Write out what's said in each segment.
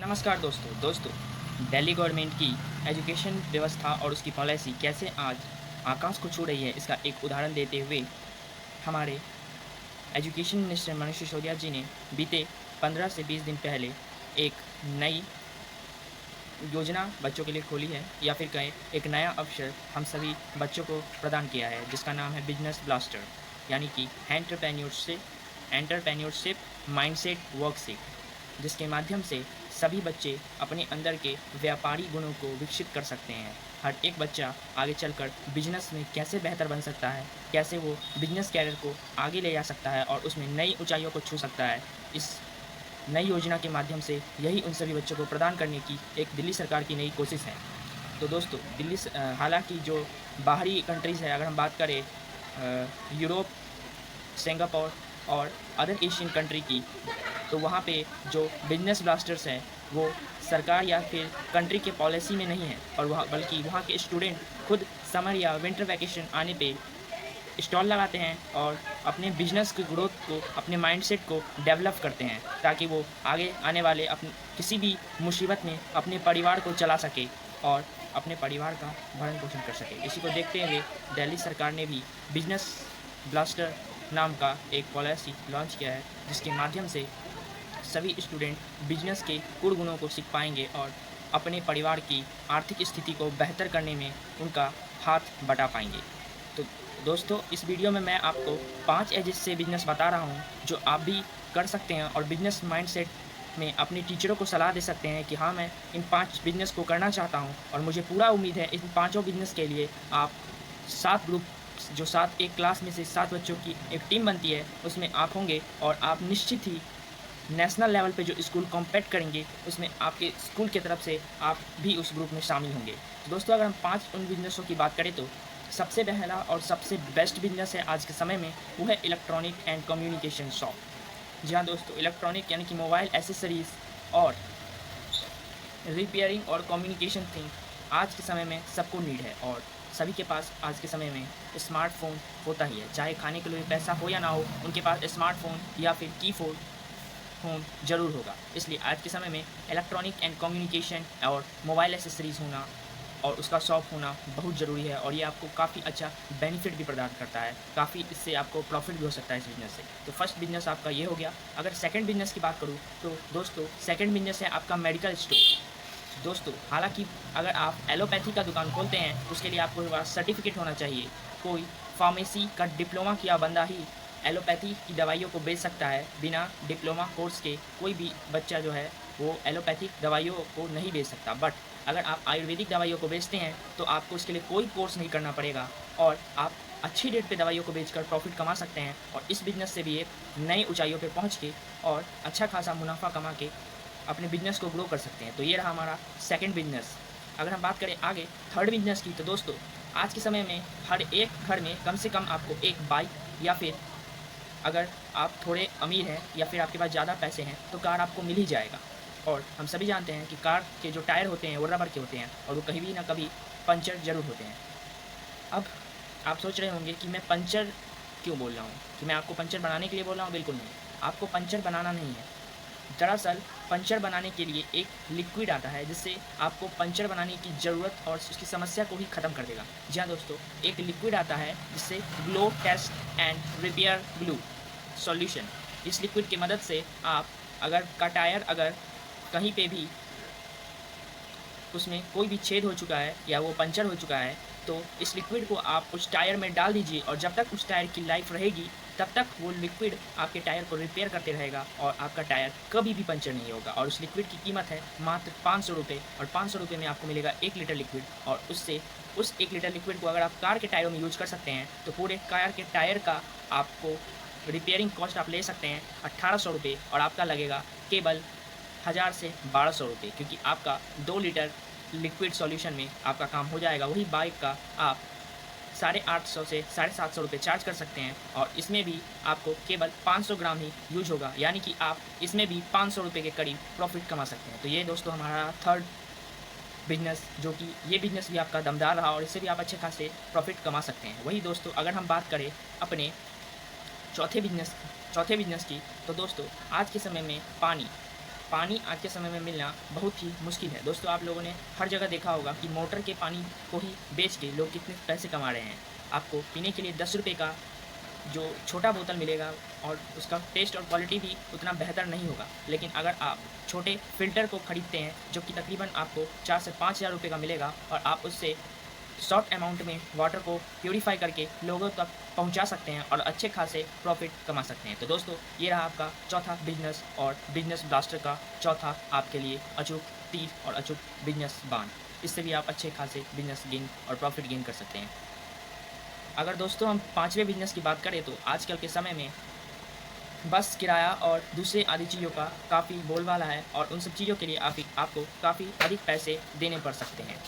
नमस्कार दोस्तों दिल्ली गवर्नमेंट की एजुकेशन व्यवस्था और उसकी पॉलिसी कैसे आज आकाश को छू रही है, इसका एक उदाहरण देते हुए हमारे एजुकेशन मिनिस्टर मनीष सिसोदिया जी ने बीते 15 से 20 दिन पहले एक नई योजना बच्चों के लिए खोली है, या फिर कहें एक नया अवसर हम सभी बच्चों को प्रदान किया है, जिसका नाम है बिजनेस ब्लास्टर, यानी कि एंटरप्रेन्योरशिप माइंडसेट वर्कशीट, जिसके माध्यम से सभी बच्चे अपने अंदर के व्यापारी गुणों को विकसित कर सकते हैं। हर एक बच्चा आगे चलकर बिजनेस में कैसे बेहतर बन सकता है, कैसे वो बिजनेस कैरियर को आगे ले जा सकता है और उसमें नई ऊंचाइयों को छू सकता है। इस नई योजना के माध्यम से यही उन सभी बच्चों को प्रदान करने की एक दिल्ली सरकार की नई कोशिश है। तो दोस्तों हालांकि जो बाहरी कंट्रीज़ है, अगर हम बात करें यूरोप, सिंगापुर और अदर एशियन कंट्री की, तो वहाँ पे जो बिजनेस ब्लास्टर्स हैं वो सरकार या फिर कंट्री के पॉलिसी में नहीं है, और वहाँ बल्कि वहाँ के स्टूडेंट खुद समर या विंटर वैकेशन आने पे स्टॉल लगाते हैं और अपने बिजनेस की ग्रोथ को, अपने माइंडसेट को डेवलप करते हैं, ताकि वो आगे आने वाले अपने किसी भी मुसीबत में अपने परिवार को चला सके और अपने परिवार का भरण पोषण कर सके। इसी को देखते हुए दिल्ली सरकार ने भी बिजनेस ब्लास्टर नाम का एक पॉलिसी लॉन्च किया है, जिसके माध्यम से सभी स्टूडेंट बिजनेस के गुण गुणों को सीख पाएंगे और अपने परिवार की आर्थिक स्थिति को बेहतर करने में उनका हाथ बटा पाएंगे। तो दोस्तों, इस वीडियो में मैं आपको 5 एजेस से बिजनेस बता रहा हूं, जो आप भी कर सकते हैं और बिजनेस माइंडसेट में अपने टीचरों को सलाह दे सकते हैं कि हाँ, मैं इन 5 बिजनेस को करना चाहता हूं और मुझे पूरा उम्मीद है इन पाँचों बिजनेस के लिए आप 7 ग्रुप, जो 7 एक क्लास में से 7 बच्चों की एक टीम बनती है, उसमें आप होंगे और आप निश्चित ही नेशनल लेवल पे जो स्कूल कॉम्पीट करेंगे, उसमें आपके स्कूल की तरफ से आप भी उस ग्रुप में शामिल होंगे। तो दोस्तों, अगर हम 5 उन बिजनेसों की बात करें, तो सबसे पहला और सबसे बेस्ट बिजनेस है आज के समय में, वो है इलेक्ट्रॉनिक एंड कम्युनिकेशन शॉप। जी हाँ दोस्तों, इलेक्ट्रॉनिक यानी कि मोबाइल एसेसरीज़ और रिपेयरिंग और कम्युनिकेशन थिंग आज के समय में सबको नीड है, और सभी के पास आज के समय में स्मार्टफ़ोन होता ही है। चाहे खाने के लिए पैसा हो या ना हो, उनके पास स्मार्टफ़ोन या फिर कीपैड फ़ोन ज़रूर होगा। इसलिए आज के समय में इलेक्ट्रॉनिक एंड कम्युनिकेशन और मोबाइल एसेसरीज़ होना और उसका शॉप होना बहुत ज़रूरी है, और ये आपको काफ़ी अच्छा बेनिफिट भी प्रदान करता है। काफ़ी इससे आपको प्रॉफिट भी हो सकता है इस बिज़नेस से। तो फर्स्ट बिज़नेस आपका ये हो गया। अगर सेकंड बिज़नेस की बात करूँ, तो दोस्तों सेकंड बिज़नेस है आपका मेडिकल स्टोर। दोस्तों, हालाँकि अगर आप एलोपैथी का दुकान खोलते हैं, तो उसके लिए आपके पास सर्टिफ़िकेट होना चाहिए। कोई फार्मेसी का डिप्लोमा किया बंदा ही एलोपैथी की दवाइयों को बेच सकता है। बिना डिप्लोमा कोर्स के कोई भी बच्चा जो है वो एलोपैथिक दवाइयों को नहीं बेच सकता। बट अगर आप आयुर्वेदिक दवाइयों को बेचते हैं, तो आपको उसके लिए कोई कोर्स नहीं करना पड़ेगा और आप अच्छी रेट पे दवाइयों को बेचकर प्रॉफिट कमा सकते हैं, और इस बिज़नेस से भी एक नई ऊंचाइयों पे पहुंच के और अच्छा खासा मुनाफा कमा के अपने बिज़नेस को ग्रो कर सकते हैं। तो ये रहा हमारा सेकंड बिज़नेस। अगर हम बात करें आगे थर्ड बिज़नेस की, तो दोस्तों आज के समय में हर एक घर में कम से कम आपको एक बाइक, या फिर अगर आप थोड़े अमीर हैं या फिर आपके पास ज़्यादा पैसे हैं, तो कार आपको मिल ही जाएगा। और हम सभी जानते हैं कि कार के जो टायर होते हैं वो रबर के होते हैं, और वो कहीं भी ना कभी पंचर ज़रूर होते हैं। अब आप सोच रहे होंगे कि मैं पंचर क्यों बोल रहा हूँ, कि मैं आपको पंचर बनाने के लिए बोल रहा हूँ। बिल्कुल नहीं, आपको पंचर बनाना नहीं है। दरअसल पंचर बनाने के लिए एक लिक्विड आता है, जिससे आपको पंचर बनाने की ज़रूरत और उसकी समस्या को ही ख़त्म कर देगा। जी हाँ दोस्तों, एक लिक्विड आता है जिससे glow test and repair glue solution. इस लिक्विड की मदद से आप अगर का टायर अगर कहीं पे भी उसमें कोई भी छेद हो चुका है या वो पंचर हो चुका है, तो इस लिक्विड को आप उस टायर में डाल दीजिए, और जब तक उस टायर की लाइफ रहेगी तब तक वो लिक्विड आपके टायर को रिपेयर करते रहेगा और आपका टायर कभी भी पंचर नहीं होगा। और उस लिक्विड की कीमत है मात्र 500 रुपये, और 500 रुपये में आपको मिलेगा 1 लीटर लिक्विड। और उससे उस 1 लीटर लिक्विड को अगर आप कार के टायरों में यूज़ कर सकते हैं, तो पूरे कार के टायर का आपको रिपेयरिंग कॉस्ट आप ले सकते हैं 1800 रुपये, और आपका लगेगा केवल 1000 से 1200 रुपये, क्योंकि आपका 2 लीटर लिक्विड सॉल्यूशन में आपका काम हो जाएगा। वही बाइक का आप 850 से 750 रुपये चार्ज कर सकते हैं, और इसमें भी आपको केवल 500 ग्राम ही यूज होगा, यानी कि आप इसमें भी 500 रुपये के करीब प्रॉफिट कमा सकते हैं। तो ये दोस्तों हमारा थर्ड बिजनेस, जो कि ये बिजनेस भी आपका दमदार रहा और इससे भी आप अच्छे खासे प्रॉफिट कमा सकते हैं। वही दोस्तों, अगर हम बात करें अपने चौथे बिजनेस की, तो दोस्तों आज के समय में पानी आज के समय में मिलना बहुत ही मुश्किल है। दोस्तों, आप लोगों ने हर जगह देखा होगा कि मोटर के पानी को ही बेच के लोग कितने पैसे कमा रहे हैं। आपको पीने के लिए 10 रुपये का जो छोटा बोतल मिलेगा और उसका टेस्ट और क्वालिटी भी उतना बेहतर नहीं होगा। लेकिन अगर आप छोटे फ़िल्टर को ख़रीदते हैं जो कि तकरीबन आपको 4 से 5,000 रुपये का मिलेगा और आप उससे शॉर्ट अमाउंट में वाटर को प्यूरीफाई करके लोगों तक पहुंचा सकते हैं और अच्छे खासे प्रॉफिट कमा सकते हैं। तो दोस्तों, ये रहा आपका चौथा बिजनेस और बिजनेस ब्लास्टर का चौथा आपके लिए अचूक तीर और अचूक बिजनेस बाण। इससे भी आप अच्छे खासे बिजनेस गेन और प्रॉफिट गेन कर सकते हैं। अगर दोस्तों हम पाँचवें बिजनेस की बात करें तो आजकल के समय में बस किराया और दूसरे आदि चीज़ों का काफ़ी बोलबाला है और उन सब चीज़ों के लिए आपको काफ़ी अधिक पैसे देने पड़ सकते हैं।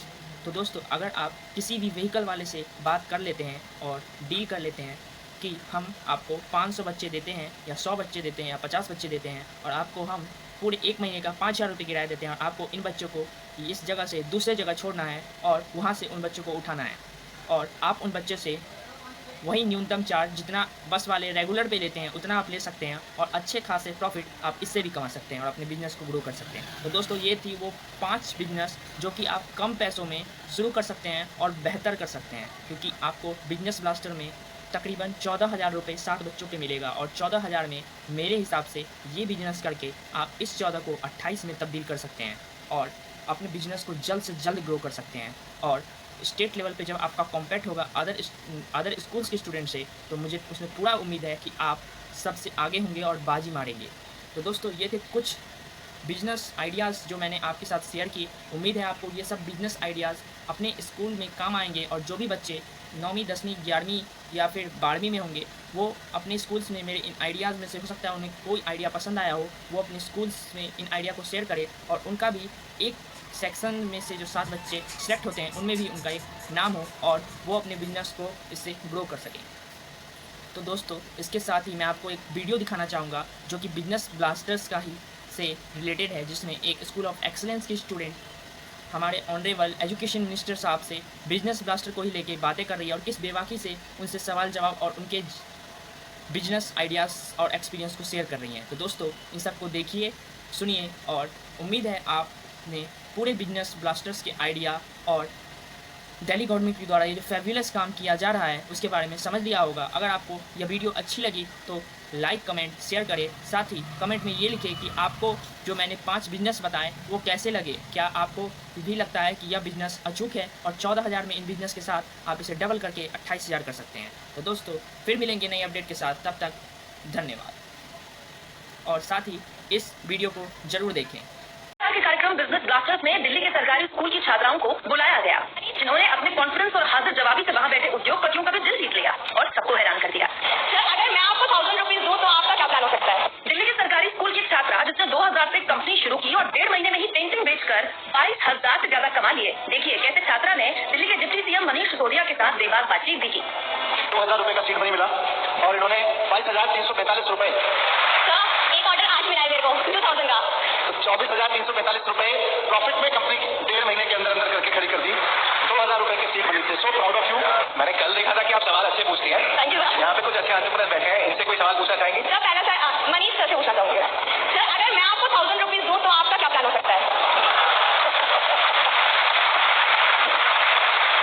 तो दोस्तों, अगर आप किसी भी व्हीकल वाले से बात कर लेते हैं और डील कर लेते हैं कि हम आपको 500 बच्चे देते हैं या 100 बच्चे देते हैं या 50 बच्चे देते हैं और आपको हम पूरे 1 महीने का 5,000 रुपये किराया देते हैं और आपको इन बच्चों को इस जगह से दूसरे जगह छोड़ना है और वहाँ से उन बच्चों को उठाना है और आप उन बच्चे से वही न्यूनतम चार्ज जितना बस वाले रेगुलर पे लेते हैं उतना आप ले सकते हैं और अच्छे खासे प्रॉफिट आप इससे भी कमा सकते हैं और अपने बिजनेस को ग्रो कर सकते हैं। तो दोस्तों, ये थी वो 5 बिजनेस जो कि आप कम पैसों में शुरू कर सकते हैं और बेहतर कर सकते हैं, क्योंकि आपको बिजनेस ब्लास्टर में तकरीबन 14,000 रुपये 60 बच्चों पे मिलेगा और 14,000 में मेरे हिसाब से ये बिजनेस करके आप इस 14 को 28 में तब्दील कर सकते हैं और अपने बिजनेस को जल्द से जल्द ग्रो कर सकते हैं। और स्टेट लेवल पे जब आपका कॉम्पैक्ट होगा अदर स्कूल्स के स्टूडेंट से, तो मुझे उसमें पूरा उम्मीद है कि आप सबसे आगे होंगे और बाजी मारेंगे। तो दोस्तों, ये थे कुछ बिजनेस आइडियाज़ जो मैंने आपके साथ शेयर किए। उम्मीद है आपको ये सब बिजनेस आइडियाज़ अपने स्कूल में काम आएंगे और जो भी बच्चे 9वीं 10वीं 11वीं या फिर 12वीं में होंगे वो अपने स्कूल्स में मेरे इन आइडियाज़ में से हो सकता है उन्हें कोई आइडिया पसंद आया हो, वो अपने स्कूल्स में इन आइडिया को शेयर करें और उनका भी एक सेक्शन में से जो 7 बच्चे सिलेक्ट होते हैं उनमें भी उनका एक नाम हो और वो अपने बिजनेस को इससे ग्रो कर सकें। तो दोस्तों, इसके साथ ही मैं आपको एक वीडियो दिखाना चाहूँगा जो कि बिजनेस ब्लास्टर्स का ही से रिलेटेड है, जिसमें एक स्कूल ऑफ एक्सीलेंस के स्टूडेंट हमारे ऑनरेबल एजुकेशन मिनिस्टर साहब से बिजनेस ब्लास्टर को ही लेके बातें कर रही है और किस बेबाकी से उनसे सवाल जवाब और उनके बिजनेस आइडियाज़ और एक्सपीरियंस को शेयर कर रही हैं। तो दोस्तों, इन सब को देखिए, सुनिए और उम्मीद है आपने पूरे बिजनेस ब्लास्टर्स के आइडिया और दिल्ली गवर्नमेंट के द्वारा ये जो फैबुलस काम किया जा रहा है उसके बारे में समझ लिया होगा। अगर आपको यह वीडियो अच्छी लगी तो लाइक, कमेंट, शेयर करें। साथ ही कमेंट में ये लिखें कि आपको जो मैंने 5 बिजनेस बताए वो कैसे लगे। क्या आपको भी लगता है कि यह बिजनेस अचूक है और 14,000 में इन बिजनेस के साथ आप इसे डबल करके 28,000 कर सकते हैं। तो दोस्तों, फिर मिलेंगे नई अपडेट के साथ, तब तक धन्यवाद। और साथ ही इस वीडियो को ज़रूर देखें। कार्यक्रम बिजनेस ब्लास्टर्स में दिल्ली के सरकारी स्कूल की छात्राओं को बुलाया गया, जिन्होंने अपने कॉन्फिडेंस और हाजिर जवाबी से वहां बैठे उद्योगपतियों का भी दिल जीत लिया और सबको हैरान कर दिया। सर, अगर मैं आपको 1,000 रुपीज दूं तो आपका क्या प्लान हो सकता है? दिल्ली के सरकारी स्कूल की एक छात्रा जिसने 2000 से कंपनी शुरू की और 1.5 महीने में ही पेंटिंग बेचकर 22,000 से ज्यादा कमा लिए। देखिए कैसे छात्रा ने दिल्ली के डिप्टी सीएम मनीष सिसोदिया के साथ बेबाक बातचीत भी की। 2,000 रुपए का सीट मनी मिला और इन्होंने 22,345 रुपए। एक ऑर्डर आज मिला है मेरे को 2,000 का, 24,345 रुपए प्रॉफिट में कंपनी 1.5 महीने के अंदर अंदर करके खड़ी कर दी। 2,000 रुपए की सीट मनी से सो प्राउड ऑफ यू। मैंने कल देखा था कि आप सवाल अच्छे पूछती हैं। Thank you sir. यहाँ पे कुछ अच्छे एंटरप्रेन्योर बैठे हैं, इनसे कोई सवाल पूछना चाहेंगे? सर, पहला सर मनीष सर से पूछना चाहूंगी। सर, अगर मैं आपको 1,000 रुपीज दूं तो आपका क्या प्लान हो सकता है?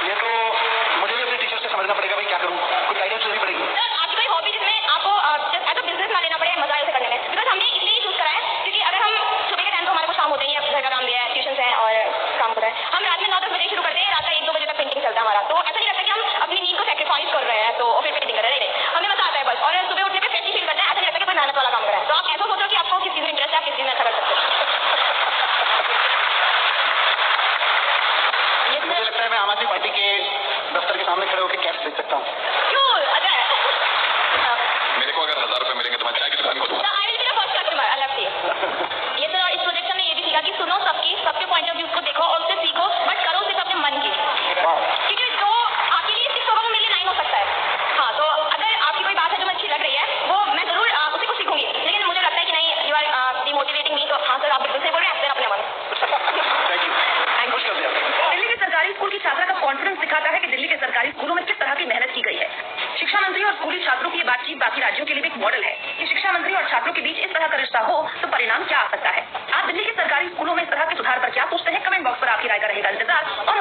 ये तो मुझे भी अपने टीचर से समझना पड़ेगा भाई क्या करूँ, कुछ गाइडेंस लेनी पड़ेगी। सर, आपकी कोई हॉबी जिसमें आपको एज अ बिजनेस ना लेना पड़े, मजा उसे करने में? बिकॉज हमने इसलिए चूज करा है क्योंकि अगर हम सुबह के टाइम तो हमारे कुछ काम होते हैं, घर का काम भी है, ट्यूशन है और काम होता है, हम रात में 9-10 बजे शुरू करते हैं, रात का 1-2 बजे तक पेंटिंग चलता है हमारा। तो ऐसा नहीं लगता कि हम अपनी नींद को सेक्रीफाइस कर रहे हैं तो फिर पेंटिंग कर रहे हैं, नहीं, हमें मजा आता है बस। और सुबह उठने पर फ्रेश फील करते हैं, ऐसा नहीं लगता कि कोई मेहनत वाला काम कर रहा है। तो आप ऐसा सोचो कि आपको किस चीज में इंटरेस्ट है, आप किस चीज में अच्छा कर सकते हो। मुझे लगता है मैं आम आदमी पार्टी के दफ्तर के सामने खड़े होकर कैश देख सकता हूँ। क्यों? अच्छा मेरे को अगर 1,000 रुपए मिलेंगे तो मैं चाय की दुकान खोलूंगा। I will be the first customer. I love you. ये सर, इस प्रोजेक्ट में ये भी सीखा कि सुनो सबके पॉइंट ऑफ व्यू को देखो और उससे सीखो, बट करो सिर्फ अपने मन की, क्योंकि जो आपके लिए 6 होगा वो मेरे लिए 9 हो सकता है। हाँ, तो अगर आपकी कोई बात है जो मुझे अच्छी लग रही है वो मैं जरूर उसी को सीखूंगी, लेकिन मुझे लगता है कि नहीं, यू आर डिमोटिवेटिंग मी। तो हाँ सर, आप बिल्कुल सही बोल रहे हैं, आपसे अपने मन। Thank you. खुश कर दिया। दिल्ली के सरकारी स्कूल की छात्रा का कॉन्फिडेंस दिखाता है कि दिल्ली के सरकारी स्कूलों में किस तरह की मेहनत की गई है। शिक्षा मंत्री और स्कूली छात्रों की ये बातचीत बाकी राज्यों के लिए भी एक मॉडल है कि शिक्षा मंत्री और छात्रों के बीच इस तरह का रिश्ता हो तो परिणाम क्या आ सकता है। आप दिल्ली आपकी राय का रहेगा इंतजार और